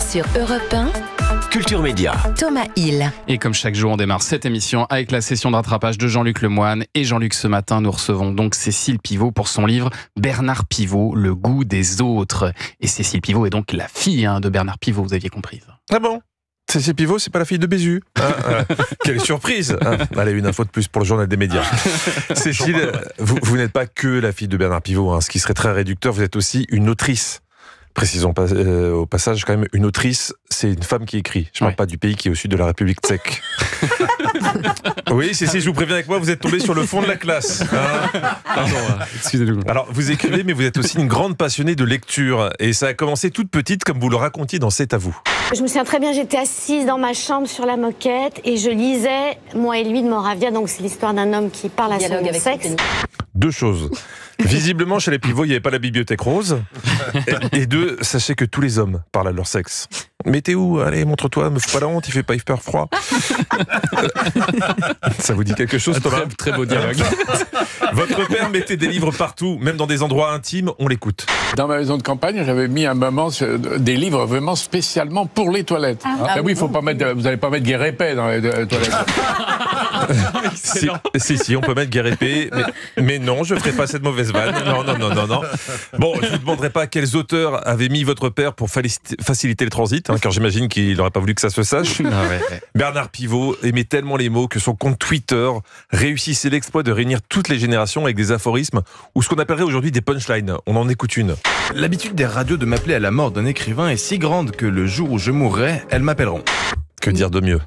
Sur Europe 1, Culture Média. Thomas Hill. Et comme chaque jour, on démarre cette émission avec la session de rattrapage de Jean-Luc Lemoyne. Et Jean-Luc, ce matin, nous recevons donc Cécile Pivot pour son livre Bernard Pivot, le goût des autres. Et Cécile Pivot est donc la fille de Bernard Pivot, vous aviez compris. Ah bon ? Cécile Pivot, c'est pas la fille de Bézu. Quelle surprise. Allez, une info de plus pour le journal des médias. Cécile, vous n'êtes pas que la fille de Bernard Pivot, ce qui serait très réducteur, vous êtes aussi une autrice. Précisons au passage, quand même, une autrice, c'est une femme qui écrit. Je ne parle pas du pays qui est au sud de la République tchèque. Oui, Cécile, je vous préviens avec moi, vous êtes tombée sur le fond de la classe. Pardon, excusez-nous. Alors, vous écrivez, mais vous êtes aussi une grande passionnée de lecture. Et ça a commencé toute petite, comme vous le racontiez dans C'est à vous. Je me souviens très bien, j'étais assise dans ma chambre sur la moquette et je lisais Moi et lui de Moravia. Donc, c'est l'histoire d'un homme qui parle à son sexe. Deux choses. Visiblement, chez les Pivots, il n'y avait pas la bibliothèque rose. Et deux, sachez que tous les hommes parlent à leur sexe. Mais t'es où ? Allez, montre-toi, me fous pas la honte, il fait pas hyper froid. Ça vous dit quelque chose, Thomas ? Très beau dialogue. Votre père mettait des livres partout, même dans des endroits intimes, on l'écoute. Dans ma maison de campagne, j'avais mis un moment des livres vraiment spécialement pour les toilettes. Oui, faut pas mettre, vous n'allez pas mettre Guerre-Épée dans les toilettes. Si, on peut mettre Guerre-Épée, mais non, je ferai pas cette mauvaise vanne. Non. Bon, je vous demanderai pas quels auteurs avaient mis votre père pour faciliter le transit, car j'imagine qu'il n'aurait pas voulu que ça se sache. Bernard Pivot aimait tellement les mots que son compte Twitter réussissait l'exploit de réunir toutes les générations avec des aphorismes ou ce qu'on appellerait aujourd'hui des punchlines. On en écoute une. L'habitude des radios de m'appeler à la mort d'un écrivain est si grande que le jour où je mourrai, elles m'appelleront. Que dire de mieux ?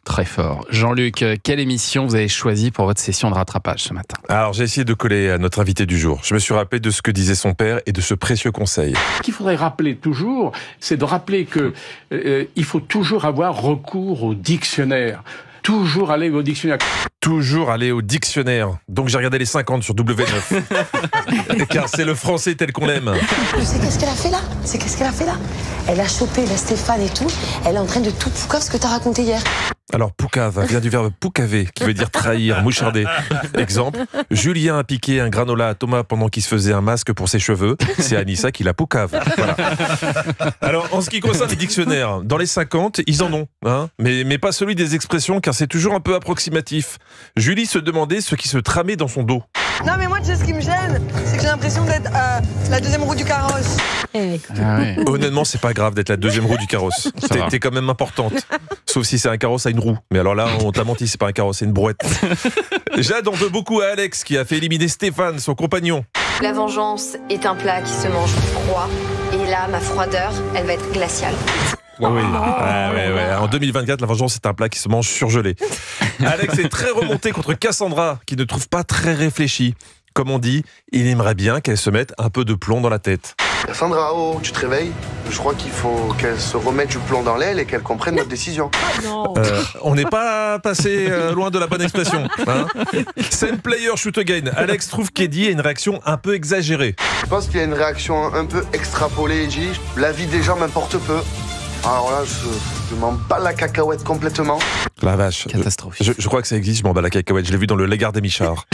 Très fort. Jean-Luc, quelle émission vous avez choisi pour votre session de rattrapage ce matin ? Alors, j'ai essayé de coller à notre invité du jour. Je me suis rappelé de ce que disait son père et de ce précieux conseil. Ce qu'il faudrait rappeler toujours, c'est de rappeler que il faut toujours avoir recours au dictionnaire. Toujours aller au dictionnaire. Toujours aller au dictionnaire. Donc j'ai regardé les 50 sur W9. Car c'est le français tel qu'on l'aime. Tu sais qu'est-ce qu'elle a fait là ? Elle a chopé la Stéphane et tout. Elle est en train de tout poucave ce que t'as raconté hier. Alors poucave vient du verbe poucaver, qui veut dire trahir, moucharder. Exemple, Julien a piqué un granola à Thomas pendant qu'il se faisait un masque pour ses cheveux. C'est Anissa qui la poucave. Voilà. Alors en ce qui concerne les dictionnaires, dans les 50, ils en ont. Mais pas celui des expressions, car c'est toujours un peu approximatif. Julie se demandait ce qui se tramait dans son dos. Non mais moi tu sais ce qui me gêne, c'est que j'ai l'impression d'être la deuxième roue du carrosse. Honnêtement, c'est pas grave d'être la deuxième roue du carrosse. T'es quand même importante. Sauf si c'est un carrosse à une roue. Mais alors là, on t'a menti, c'est pas un carrosse, c'est une brouette. Jade en veut beaucoup à Alex, qui a fait éliminer Stéphane, son compagnon. La vengeance est un plat qui se mange froid. Et là, ma froideur, elle va être glaciale. Oui. En 2024, la vengeance est un plat qui se mange surgelé. Alex est très remonté contre Cassandra, qui ne trouve pas très réfléchie. Comme on dit, il aimerait bien qu'elle se mette un peu de plomb dans la tête. Cassandra, tu te réveilles ? Je crois qu'il faut qu'elle se remette du plomb dans l'aile et qu'elle comprenne notre décision. On n'est pas passé loin de la bonne expression. Same player, shoot again. Alex trouve qu'Eddie a une réaction un peu exagérée. Je pense qu'il y a une réaction un peu extrapolée, Eddie. La vie des gens m'importe peu. Alors là, je m'en bats la cacahuète complètement. La vache. Catastrophique. Je crois que ça existe, je m'en bats la cacahuète. Je l'ai vu dans le Lagard des Michards.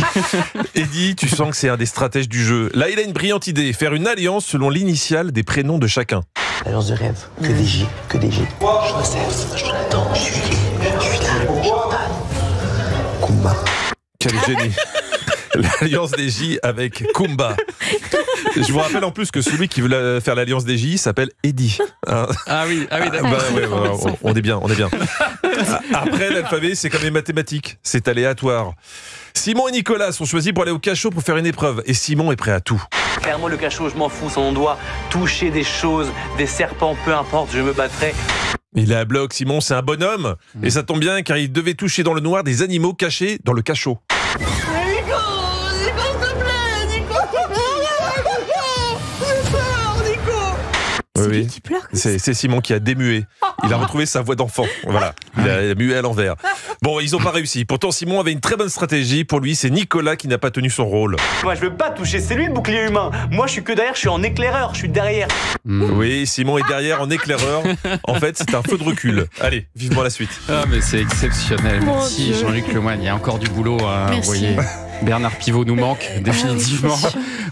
Eddie, tu sens que c'est un des stratèges du jeu. Là, il a une brillante idée. Faire une alliance selon l'initiale des prénoms de chacun. Alliance de rêve. Que des J. Joseph, Jonathan, Julie, Jordan, Kumba. Quel génie. L'alliance des J avec Kumba. Je vous rappelle en plus que celui qui veut faire l'alliance des J s'appelle Eddie. Ah oui, d'accord. On est bien. Après, l'alphabet, c'est comme les mathématiques. C'est aléatoire. Simon et Nicolas sont choisis pour aller au cachot pour faire une épreuve. Et Simon est prêt à tout. Clairement, le cachot, je m'en fous. On doit toucher des choses, des serpents, peu importe, je me battrai. Il est à bloc, Simon, c'est un bonhomme. Et ça tombe bien, car il devait toucher dans le noir des animaux cachés dans le cachot. Oui. Qui pleure c'est Simon qui a démué. Il a retrouvé sa voix d'enfant. Voilà, il a mué à l'envers. Bon, ils n'ont pas réussi. Pourtant, Simon avait une très bonne stratégie. Pour lui, c'est Nicolas qui n'a pas tenu son rôle. Moi, je veux pas toucher. C'est lui le bouclier humain. Moi, je suis que derrière. Je suis en éclaireur. Je suis derrière. Oui, Simon est derrière en éclaireur. En fait, c'est un feu de recul. Allez, vivement la suite. Ah, mais c'est exceptionnel. Mon Merci Dieu. Jean-Luc Lemoyne. Il y a encore du boulot à Merci. envoyer. Bernard Pivot nous manque définitivement.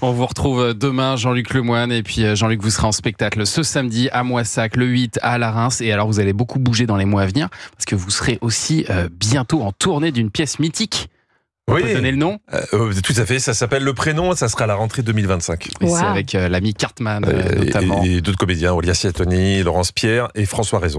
On vous retrouve demain, Jean-Luc Lemoyne. Et puis Jean-Luc, vous serez en spectacle ce samedi à Moissac, le 8 à La Reims. Et alors vous allez beaucoup bouger dans les mois à venir parce que vous serez aussi bientôt en tournée d'une pièce mythique. On peut donner le nom tout à fait, ça s'appelle Le Prénom, ça sera à la rentrée 2025. Et c'est avec l'ami Cartman notamment. Et d'autres comédiens, Olia Siatoni, Laurence Pierre et François Raison.